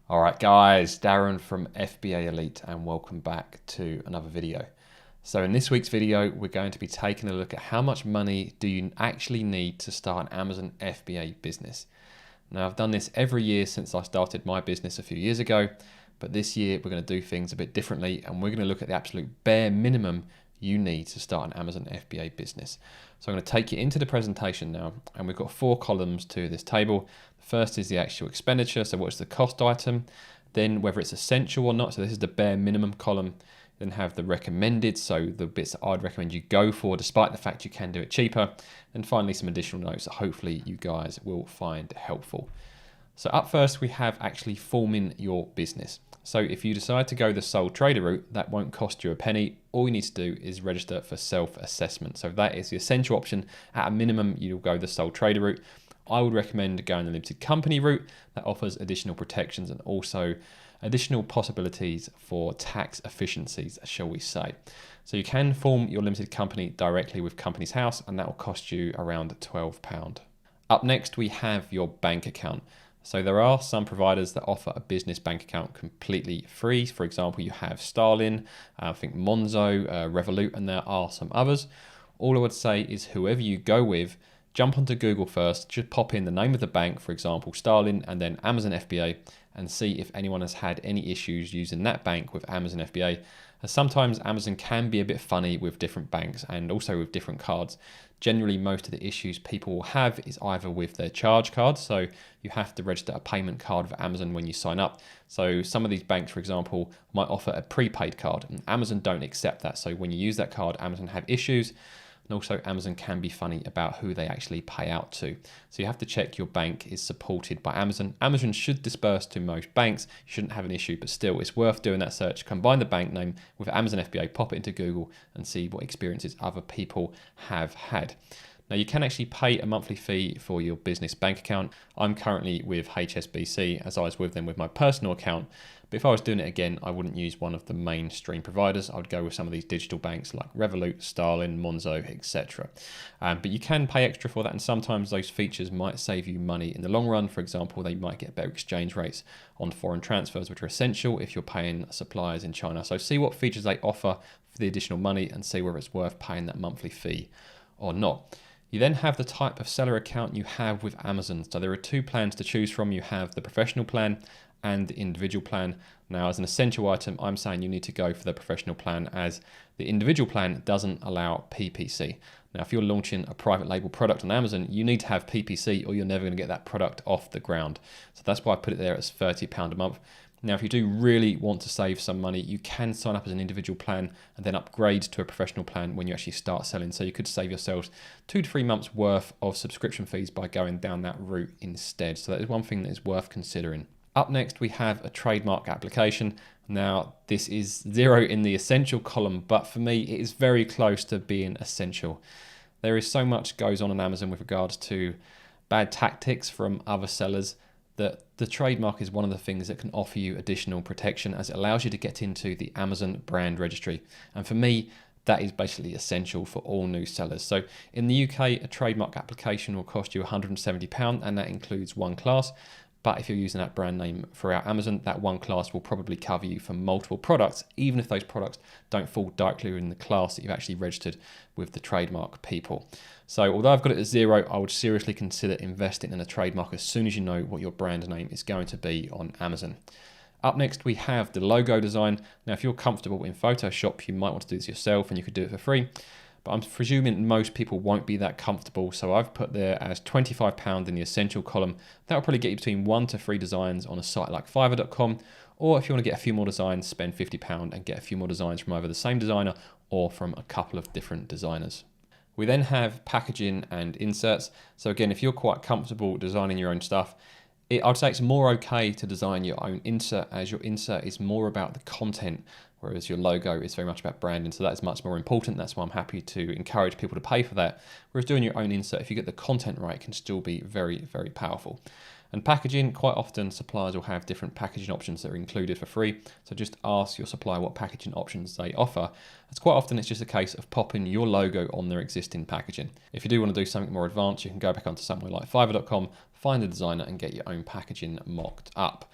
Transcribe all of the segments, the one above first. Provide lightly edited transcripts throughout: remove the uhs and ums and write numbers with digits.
All right, guys, Darren from FBA Elite, and welcome back to another video. So in this week's video, we're going to be taking a look at how much money do you actually need to start an Amazon FBA business. Now, I've done this every year since I started my business a few years ago, but this year we're going to do things a bit differently, and we're going to look at the absolute bare minimum you need to start an Amazon FBA business. So I'm going to take you into the presentation now, and we've got 4 columns to this table. The first is the actual expenditure, so what's the cost item, then whether it's essential or not, so this is the bare minimum column, then have the recommended, so the bits that I'd recommend you go for despite the fact you can do it cheaper, and finally some additional notes that hopefully you guys will find helpful. So up first we have actually forming your business. So if you decide to go the sole trader route, that won't cost you a penny. All you need to do is register for self-assessment. So that is the essential option. At a minimum, you'll go the sole trader route. I would recommend going the limited company route. That offers additional protections and also additional possibilities for tax efficiencies, shall we say. So you can form your limited company directly with Companies House, and that will cost you around £12. Up next, we have your bank account. So there are some providers that offer a business bank account completely free. For example, you have Starlin, I think Monzo, Revolut, and there are some others. All I would say is whoever you go with, jump onto Google first, just pop in the name of the bank, for example, Starlin, and then Amazon FBA, and see if anyone has had any issues using that bank with Amazon FBA. As sometimes Amazon can be a bit funny with different banks and also with different cards. Generally, most of the issues people will have is either with their charge card, so you have to register a payment card with Amazon when you sign up. So some of these banks, for example, might offer a prepaid card, and Amazon don't accept that. So when you use that card, Amazon have issues. And also Amazon can be funny about who they actually pay out to. So you have to check your bank is supported by Amazon. Amazon should disperse to most banks. You shouldn't have an issue, but still it's worth doing that search. Combine the bank name with Amazon FBA, pop it into Google and see what experiences other people have had. Now you can actually pay a monthly fee for your business bank account. I'm currently with HSBC as I was with them with my personal account. But if I was doing it again, I wouldn't use one of the mainstream providers. I would go with some of these digital banks like Revolut, Starlin, Monzo, etc. But you can pay extra for that, and sometimes those features might save you money in the long run. For example, they might get better exchange rates on foreign transfers, which are essential if you're paying suppliers in China. So see what features they offer for the additional money and see whether it's worth paying that monthly fee or not. You then have the type of seller account you have with Amazon. So there are 2 plans to choose from. You have the professional plan and the individual plan. Now, as an essential item, I'm saying you need to go for the professional plan, as the individual plan doesn't allow PPC. Now, if you're launching a private label product on Amazon, you need to have PPC or you're never going to get that product off the ground. So that's why I put it there as £30 a month. Now, if you do really want to save some money, you can sign up as an individual plan and then upgrade to a professional plan when you actually start selling. So you could save yourselves 2 to 3 months worth of subscription fees by going down that route instead. So that is one thing that is worth considering. Up next, we have a trademark application. Now, this is 0 in the essential column, but for me, it is very close to being essential. There is so much goes on Amazon with regards to bad tactics from other sellers that the trademark is one of the things that can offer you additional protection, as it allows you to get into the Amazon brand registry. And for me, that is basically essential for all new sellers. So in the UK, a trademark application will cost you £170, and that includes 1 class. But if you're using that brand name throughout Amazon, that 1 class will probably cover you for multiple products, even if those products don't fall directly in the class that you've actually registered with the trademark people. So although I've got it at 0, I would seriously consider investing in a trademark as soon as you know what your brand name is going to be on Amazon. Up next, we have the logo design. Now, if you're comfortable in Photoshop, you might want to do this yourself and you could do it for free. But I'm presuming most people won't be that comfortable, so I've put there as £25 in the essential column. That will probably get you between 1 to 3 designs on a site like Fiverr.com, or if you want to get a few more designs, spend £50 and get a few more designs from either the same designer or from a couple of different designers. We then have packaging and inserts. So again, if you're quite comfortable designing your own stuff, I'd say it's more okay to design your own insert, as your insert is more about the content, whereas your logo is very much about branding. So that is much more important. That's why I'm happy to encourage people to pay for that. Whereas doing your own insert, if you get the content right, can still be very, very powerful. And packaging, quite often suppliers will have different packaging options that are included for free. So just ask your supplier what packaging options they offer. As quite often it's just a case of popping your logo on their existing packaging. If you do want to do something more advanced, you can go back onto somewhere like Fiverr.com, find a designer and get your own packaging mocked up.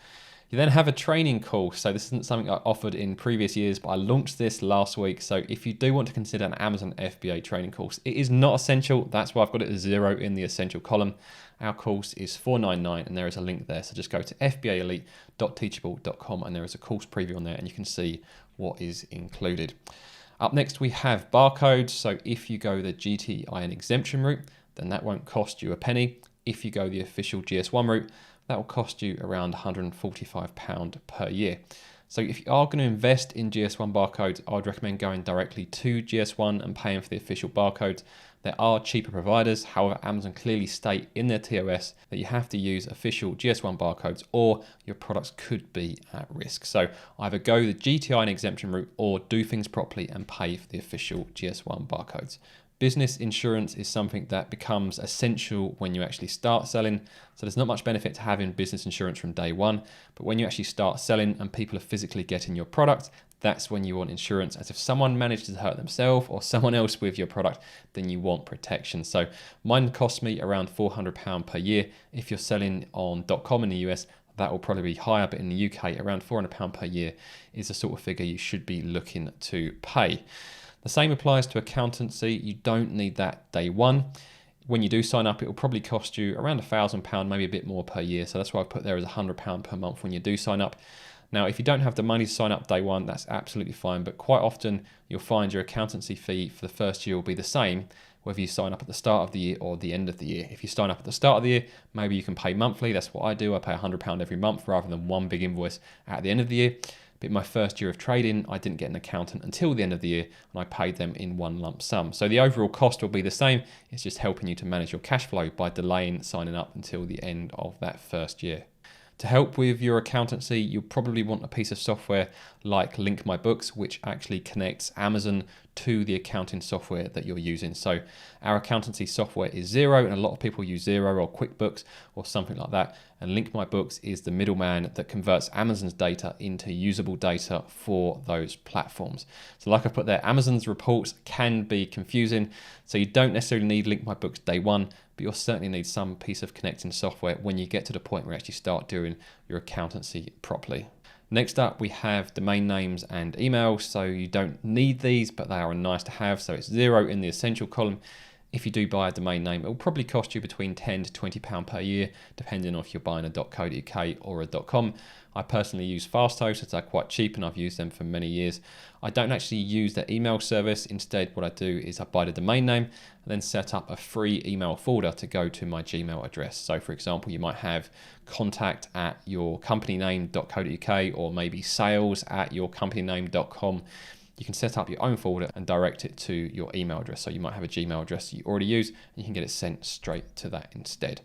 You then have a training course. So this isn't something I offered in previous years, but I launched this last week. So if you do want to consider an Amazon FBA training course, it is not essential. That's why I've got it as 0 in the essential column. Our course is $499 and there is a link there. So just go to fbaelite.teachable.com and there is a course preview on there and you can see what is included. Up next, we have barcodes. So if you go the GTIN exemption route, then that won't cost you a penny. If you go the official GS1 route, that will cost you around £145 per year. So if you are going to invest in GS1 barcodes, I would recommend going directly to GS1 and paying for the official barcodes. There are cheaper providers. However, Amazon clearly state in their TOS that you have to use official GS1 barcodes or your products could be at risk. So either go the GTIN exemption route or do things properly and pay for the official GS1 barcodes. Business insurance is something that becomes essential when you actually start selling. So there's not much benefit to having business insurance from day one, but when you actually start selling and people are physically getting your product, that's when you want insurance. As if someone manages to hurt themselves or someone else with your product, then you want protection. So mine cost me around £400 per year. If you're selling on .com in the US, that will probably be higher, but in the UK, around £400 per year is the sort of figure you should be looking to pay. The same applies to accountancy. You don't need that day one. When you do sign up, it will probably cost you around £1,000, maybe a bit more per year. So that's why I put there as £100 per month when you do sign up. Now, if you don't have the money to sign up day one, that's absolutely fine. But quite often you'll find your accountancy fee for the first year will be the same, whether you sign up at the start of the year or the end of the year. If you sign up at the start of the year, maybe you can pay monthly. That's what I do. I pay £100 every month rather than one big invoice at the end of the year. But in my first year of trading, I didn't get an accountant until the end of the year and I paid them in one lump sum. So the overall cost will be the same. It's just helping you to manage your cash flow by delaying signing up until the end of that first year. To help with your accountancy, you'll probably want a piece of software like Link My Books, which actually connects Amazon to the accounting software that you're using. So our accountancy software is Xero, and a lot of people use Xero or QuickBooks or something like that. And Link My Books is the middleman that converts Amazon's data into usable data for those platforms. So like I put there, Amazon's reports can be confusing. So you don't necessarily need Link My Books day one, but you'll certainly need some piece of connecting software when you get to the point where you actually start doing your accountancy properly. Next up, we have domain names and emails. So you don't need these, but they are nice to have. So it's Xero in the essential column. If you do buy a domain name, it will probably cost you between £10 to £20 per year, depending on if you're buying a .co.uk or a .com. I personally use Fasthost, as they're quite cheap and I've used them for many years. I don't actually use their email service. Instead, what I do is I buy the domain name and then set up a free email folder to go to my Gmail address. So for example, you might have contact at yourcompanyname.co.uk or maybe sales at yourcompanyname.com. You can set up your own folder and direct it to your email address. So you might have a Gmail address that you already use and you can get it sent straight to that instead.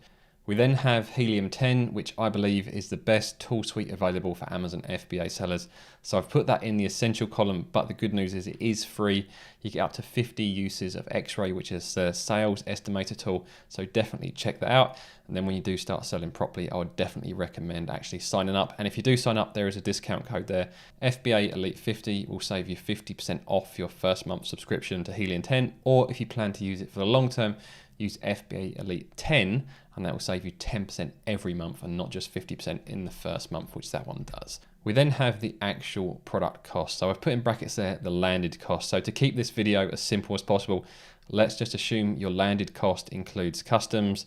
We then have Helium 10, which I believe is the best tool suite available for Amazon FBA sellers. So I've put that in the essential column, but the good news is it is free. You get up to 50 uses of X-Ray, which is the sales estimator tool. So definitely check that out. And then when you do start selling properly, I would definitely recommend actually signing up. And if you do sign up, there is a discount code there. FBA Elite 50 will save you 50% off your first month subscription to Helium 10. Or if you plan to use it for the long term, use FBA Elite 10 and that will save you 10% every month and not just 50% in the first month, which that one does. We then have the actual product cost. So I've put in brackets there the landed cost. So to keep this video as simple as possible, let's just assume your landed cost includes customs,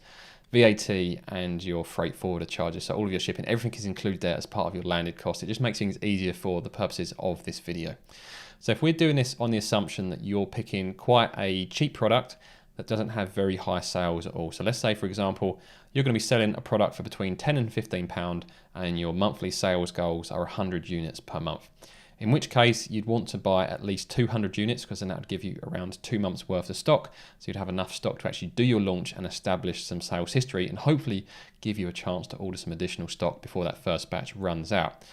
VAT and your freight forwarder charges. So all of your shipping, everything is included there as part of your landed cost. It just makes things easier for the purposes of this video. So if we're doing this on the assumption that you're picking quite a cheap product that doesn't have very high sales at all. So let's say, for example, you're going to be selling a product for between £10 and £15 and your monthly sales goals are 100 units per month. In which case you'd want to buy at least 200 units because then that would give you around 2 months worth of stock. So you'd have enough stock to actually do your launch and establish some sales history and hopefully give you a chance to order some additional stock before that first batch runs out.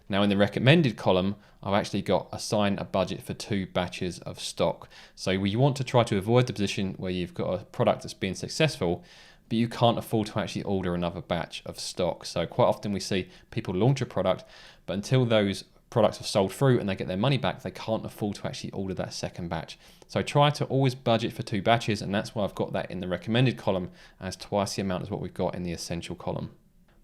Now in the recommended column, I've actually got assign a budget for 2 batches of stock. So we want to try to avoid the position where you've got a product that's been successful, but you can't afford to actually order another batch of stock. So quite often we see people launch a product, but until those products have sold through and they get their money back, they can't afford to actually order that second batch. So try to always budget for 2 batches, and that's why I've got that in the recommended column as twice the amount as what we've got in the essential column.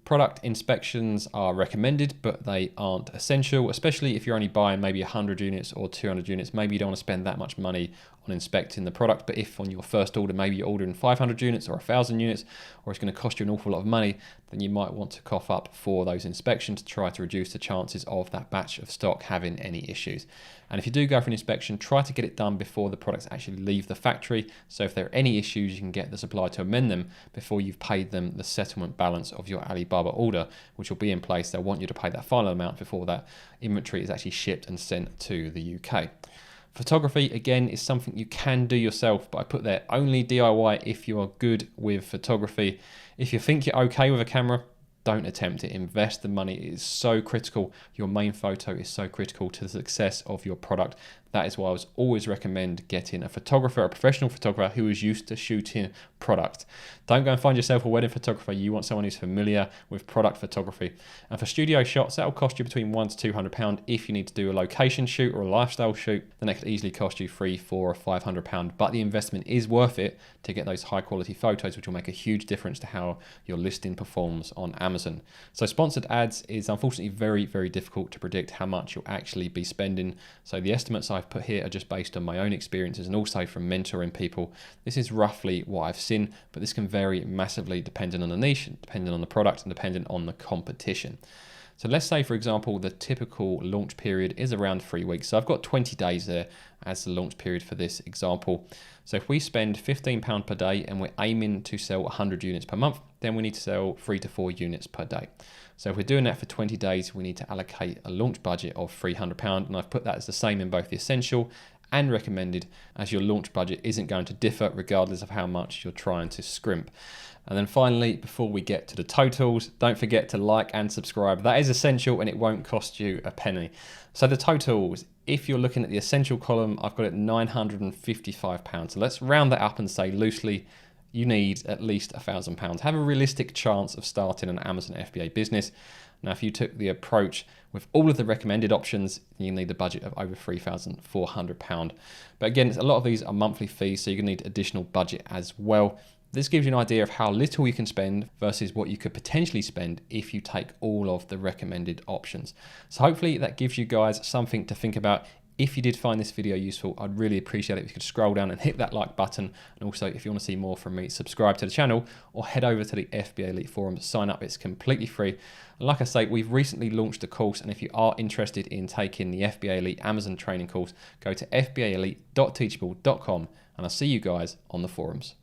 Product inspections are recommended, but they aren't essential, especially if you're only buying maybe 100 units or 200 units. Maybe you don't want to spend that much money on inspecting the product, but if on your first order, maybe you're ordering 500 units or 1,000 units, or it's going to cost you an awful lot of money, then you might want to cough up for those inspections to try to reduce the chances of that batch of stock having any issues. And if you do go for an inspection, try to get it done before the products actually leave the factory. So if there are any issues, you can get the supplier to amend them before you've paid them the settlement balance of your Alibaba order, which will be in place. They'll want you to pay that final amount before that inventory is actually shipped and sent to the UK. Photography, again, is something you can do yourself, but I put there only DIY if you are good with photography. If you think you're okay with a camera, don't attempt it. Invest the money. It is so critical. Your main photo is so critical to the success of your product. That is why I always recommend getting a photographer, a professional photographer who is used to shooting product. Don't go and find yourself a wedding photographer. You want someone who's familiar with product photography. And for studio shots, that'll cost you between £100 to £200. If you need to do a location shoot or a lifestyle shoot, then that could easily cost you £300, £400 or £500. But the investment is worth it to get those high quality photos, which will make a huge difference to how your listing performs on Amazon. So sponsored ads is unfortunately very, very difficult to predict how much you'll actually be spending. So the estimates I've put here are just based on my own experiences and also from mentoring people. This is roughly what I've seen, but this can vary massively depending on the niche, depending on the product, and depending on the competition. So let's say, for example, the typical launch period is around 3 weeks. So I've got 20 days there as the launch period for this example. So if we spend £15 per day and we're aiming to sell 100 units per month, then we need to sell 3 to 4 units per day. So if we're doing that for 20 days, we need to allocate a launch budget of £300. And I've put that as the same in both the essential and recommended, as your launch budget isn't going to differ regardless of how much you're trying to scrimp. And then finally, before we get to the totals, don't forget to like and subscribe. That is essential and it won't cost you a penny. So the totals, if you're looking at the essential column, I've got it £955. So let's round that up and say loosely, you need at least £1,000. Have a realistic chance of starting an Amazon FBA business. Now, if you took the approach with all of the recommended options, you need a budget of over £3,400. But again, a lot of these are monthly fees, so you're gonna need additional budget as well. This gives you an idea of how little you can spend versus what you could potentially spend if you take all of the recommended options. So hopefully that gives you guys something to think about. If you did find this video useful, I'd really appreciate it if you could scroll down and hit that like button. And also, if you want to see more from me, subscribe to the channel or head over to the FBA Elite Forum, sign up, it's completely free. And like I say, we've recently launched a course, and if you are interested in taking the FBA Elite Amazon training course, go to fbaelite.teachable.com and I'll see you guys on the forums.